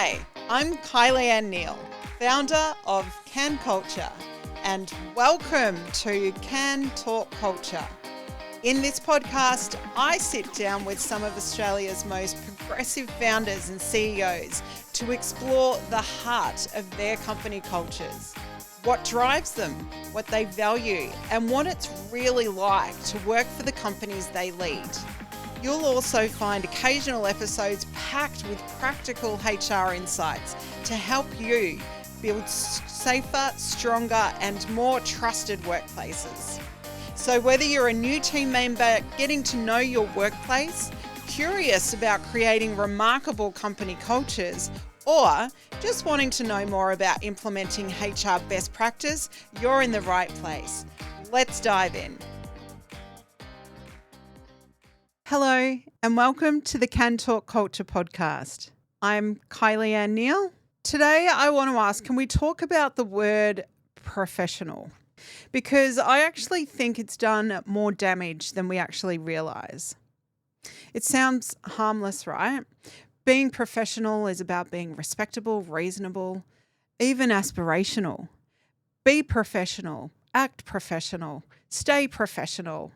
Hi, I'm Kylie Neal, founder of Kan Culture, and welcome to Kan Talk Kulture. In this podcast, I sit down with some of Australia's most progressive founders and CEOs to explore the heart of their company cultures, what drives them, what they value, and what it's really like to work for the companies they lead. You'll also find occasional episodes packed with practical HR insights to help you build safer, stronger, and more trusted workplaces. So whether you're a new team member getting to know your workplace, curious about creating remarkable company cultures, or just wanting to know more about implementing HR best practice, you're in the right place. Let's dive in. Hello, and welcome to the Kan Talk Culture podcast. I'm Kylie Neal. Today, I want to ask, can we talk about the word professional? Because I actually think it's done more damage than we actually realise. It sounds harmless, right? Being professional is about being respectable, reasonable, even aspirational. Be professional, act professional, stay professional.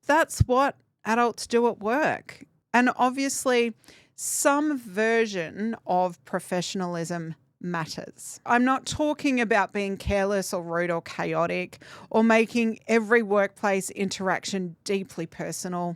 That's what adults do at work. And obviously, some version of professionalism matters. I'm not talking about being careless or rude or chaotic or making every workplace interaction deeply personal.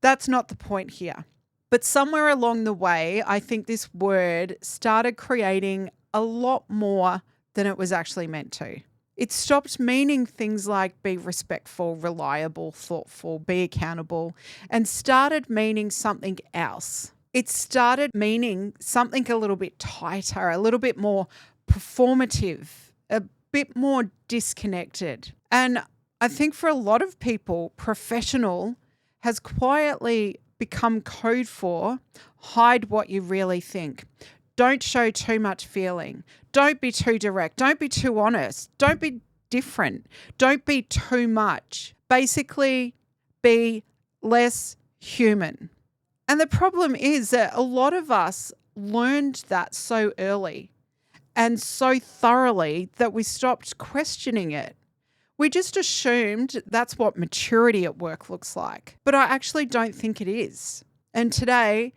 That's not the point here. But somewhere along the way, I think this word started creating a lot more than it was actually meant to. It stopped meaning things like be respectful, reliable, thoughtful, be accountable, and started meaning something else. It started meaning something a little bit tighter, a little bit more performative, a bit more disconnected. And I think for a lot of people, professional has quietly become code for hide what you really think. Don't show too much feeling. Don't be too direct. Don't be too honest. Don't be different. Don't be too much. Basically, be less human. And the problem is that a lot of us learned that so early and so thoroughly that we stopped questioning it. We just assumed that's what maturity at work looks like. But I actually don't think it is. And today,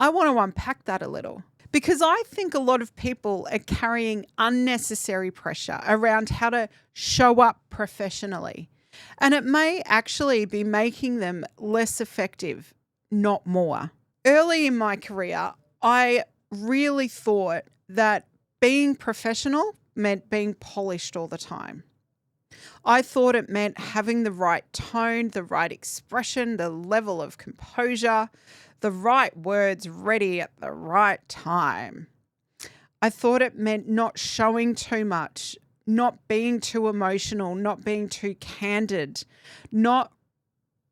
I want to unpack that a little. Because I think a lot of people are carrying unnecessary pressure around how to show up professionally. And it may actually be making them less effective, not more. Early in my career, I really thought that being professional meant being polished all the time. I thought it meant having the right tone, the right expression, the level of composure, the right words ready at the right time. I thought it meant not showing too much, not being too emotional, not being too candid, not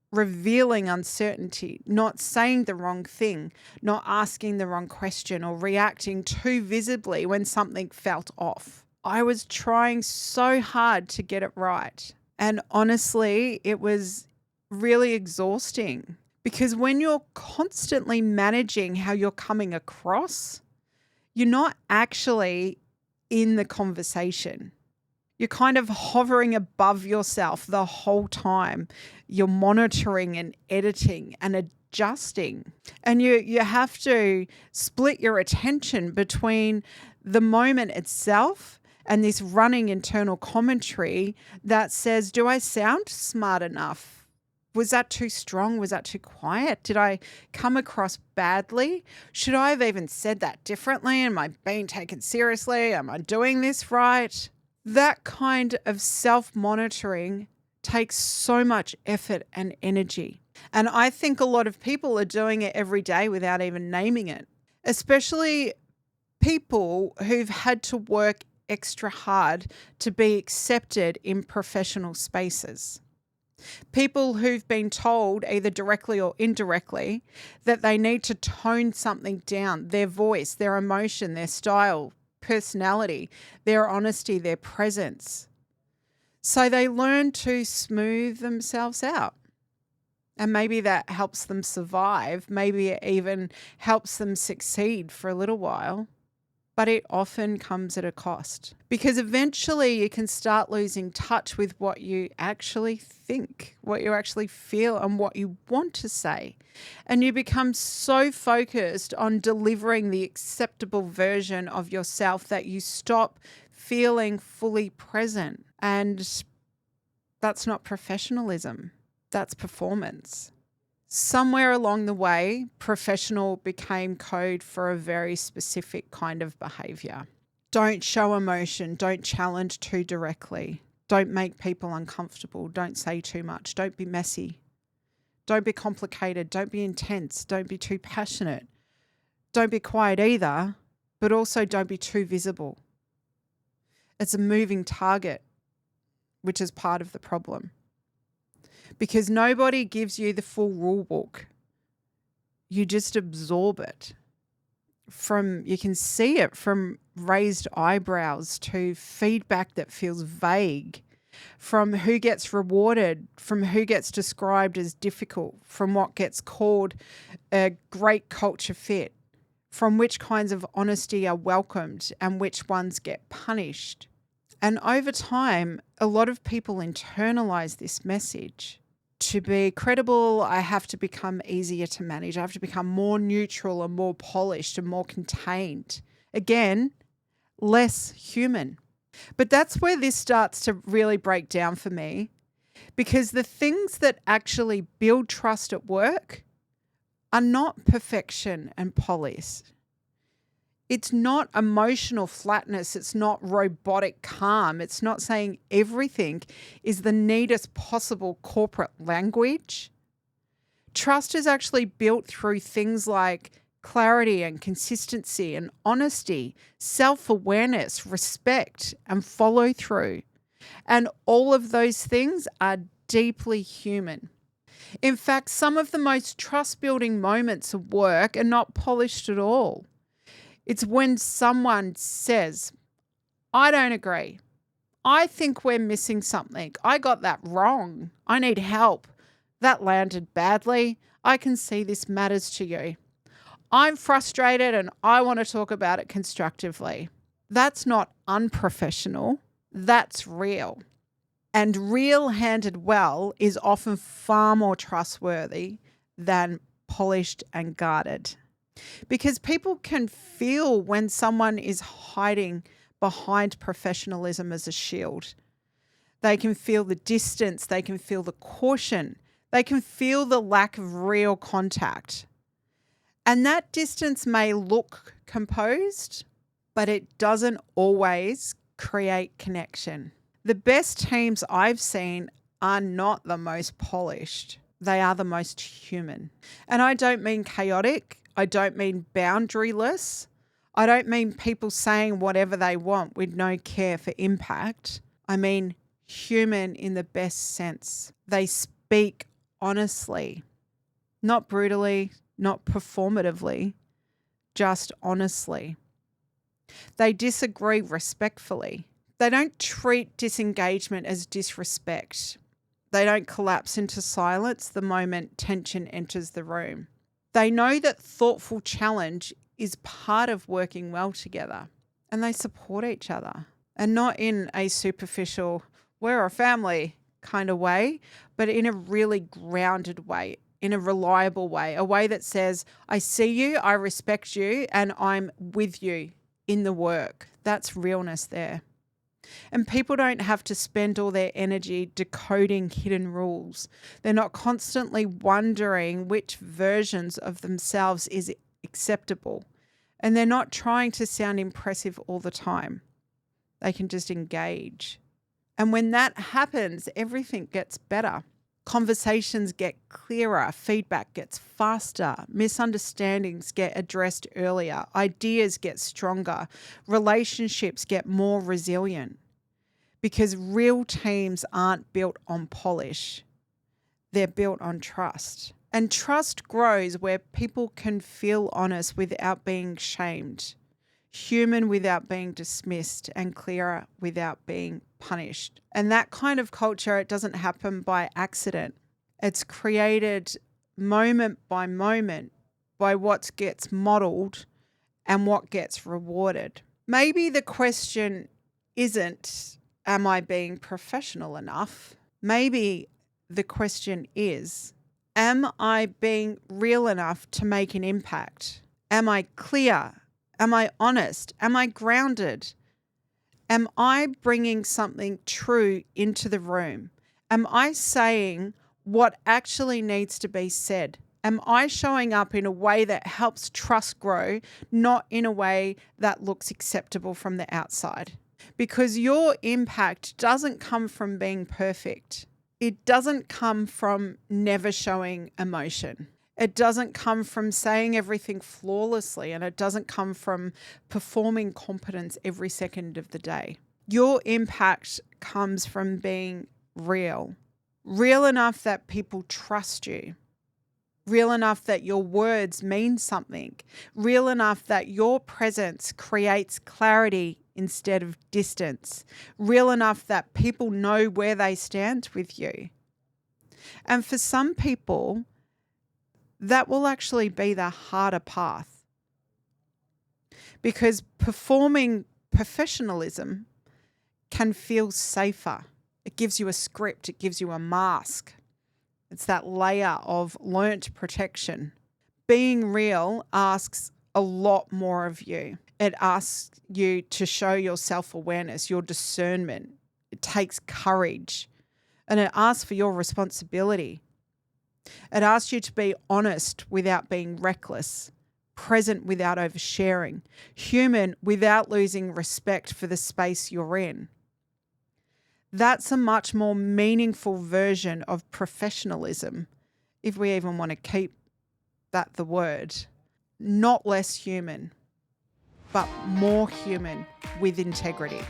revealing uncertainty, not saying the wrong thing, not asking the wrong question or reacting too visibly when something felt off. I was trying so hard to get it right. And honestly, it was really exhausting. Because when you're constantly managing how you're coming across, you're not actually in the conversation. You're kind of hovering above yourself the whole time. You're monitoring and editing and adjusting. And you have to split your attention between the moment itself and this running internal commentary that says, do I sound smart enough? Was that too strong? Was that too quiet? Did I come across badly? Should I have even said that differently? Am I being taken seriously? Am I doing this right? That kind of self-monitoring takes so much effort and energy. And I think a lot of people are doing it every day without even naming it, especially people who've had to work extra hard to be accepted in professional spaces. People who've been told, either directly or indirectly, that they need to tone something down, their voice, their emotion, their style, personality, their honesty, their presence. So they learn to smooth themselves out. And maybe that helps them survive. Maybe it even helps them succeed for a little while. but it often comes at a cost, because eventually you can start losing touch with what you actually think, what you actually feel, and what you want to say. And you become so focused on delivering the acceptable version of yourself that you stop feeling fully present. And that's not professionalism, that's performance. Somewhere along the way, professional became code for a very specific kind of behavior. Don't show emotion. Don't challenge too directly. Don't make people uncomfortable. Don't say too much. Don't be messy. Don't be complicated. Don't be intense. Don't be too passionate. Don't be quiet either, but also don't be too visible. It's a moving target, which is part of the problem. Because nobody gives you the full rule book. You just absorb it. You can see it from raised eyebrows to feedback that feels vague, from who gets rewarded, from who gets described as difficult, from what gets called a great culture fit, from which kinds of honesty are welcomed and which ones get punished. And over time, a lot of people internalize this message. To be credible, I have to become easier to manage. I have to become more neutral and more polished and more contained. Again, less human. But that's where this starts to really break down for me, because the things that actually build trust at work are not perfection and polish. It's not emotional flatness. It's not robotic calm. It's not saying everything is the neatest possible corporate language. Trust is actually built through things like clarity and consistency and honesty, self-awareness, respect, and follow through. And all of those things are deeply human. In fact, some of the most trust-building moments of work are not polished at all. It's when someone says, I don't agree. I think we're missing something. I got that wrong. I need help. That landed badly. I can see this matters to you. I'm frustrated and I want to talk about it constructively. That's not unprofessional. That's real. And real handed well is often far more trustworthy than polished and guarded. Because people can feel when someone is hiding behind professionalism as a shield. They can feel the distance. They can feel the caution. They can feel the lack of real contact. And that distance may look composed, but it doesn't always create connection. The best teams I've seen are not the most polished. They are the most human. And I don't mean chaotic. I don't mean boundaryless. I don't mean people saying whatever they want with no care for impact. I mean human in the best sense. They speak honestly, not brutally, not performatively, just honestly. They disagree respectfully. They don't treat disengagement as disrespect. They don't collapse into silence the moment tension enters the room. They know that thoughtful challenge is part of working well together, and they support each other, and not in a superficial, we're a family kind of way, but in a really grounded way, in a reliable way, a way that says, I see you, I respect you, and I'm with you in the work. That's realness there. And people don't have to spend all their energy decoding hidden rules. They're not constantly wondering which versions of themselves is acceptable. And they're not trying to sound impressive all the time. They can just engage. And when that happens, everything gets better. Conversations get clearer, feedback gets faster, misunderstandings get addressed earlier, ideas get stronger, relationships get more resilient. Because real teams aren't built on polish, they're built on trust. And trust grows where people can feel honest without being shamed, human without being dismissed, and clearer without being punished. And that kind of culture, it doesn't happen by accident. It's created moment by what gets modeled and what gets rewarded. Maybe the question isn't, am I being professional enough? Maybe the question is, am I being real enough to make an impact? Am I clear? Am I honest? Am I grounded? Am I bringing something true into the room? Am I saying what actually needs to be said? Am I showing up in a way that helps trust grow, not in a way that looks acceptable from the outside? Because your impact doesn't come from being perfect. It doesn't come from never showing emotion. It doesn't come from saying everything flawlessly, and it doesn't come from performing competence every second of the day. Your impact comes from being real enough that people trust you, real enough that your words mean something, real enough that your presence creates clarity instead of distance, real enough that people know where they stand with you. And for some people, that will actually be the harder path, because performing professionalism can feel safer. It gives you a script, it gives you a mask. It's that layer of learnt protection. Being real asks a lot more of you. It asks you to show your self-awareness, your discernment. It takes courage, and it asks for your responsibility. It asks you to be honest without being reckless, present without oversharing, human without losing respect for the space you're in. That's a much more meaningful version of professionalism, if we even want to keep that the word. Not less human, but more human with integrity.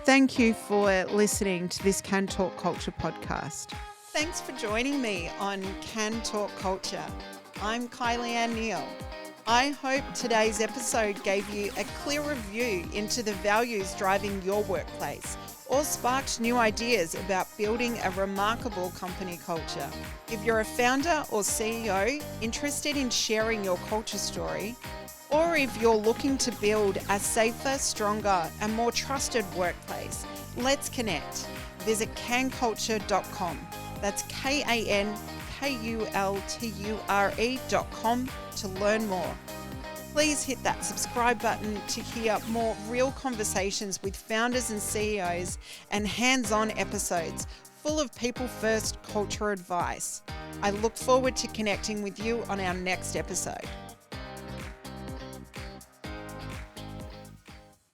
Thank you for listening to this Kan Talk Culture podcast. Thanks for joining me on Kan Talk Culture. I'm Kylie Neal. I hope today's episode gave you a clearer view into the values driving your workplace, or sparked new ideas about building a remarkable company culture. If you're a founder or CEO interested in sharing your culture story, or if you're looking to build a safer, stronger, and more trusted workplace, let's connect. Visit kanculture.com. That's KANKULTURE.com to learn more. Please hit that subscribe button to hear more real conversations with founders and CEOs and hands-on episodes full of people-first culture advice. I look forward to connecting with you on our next episode.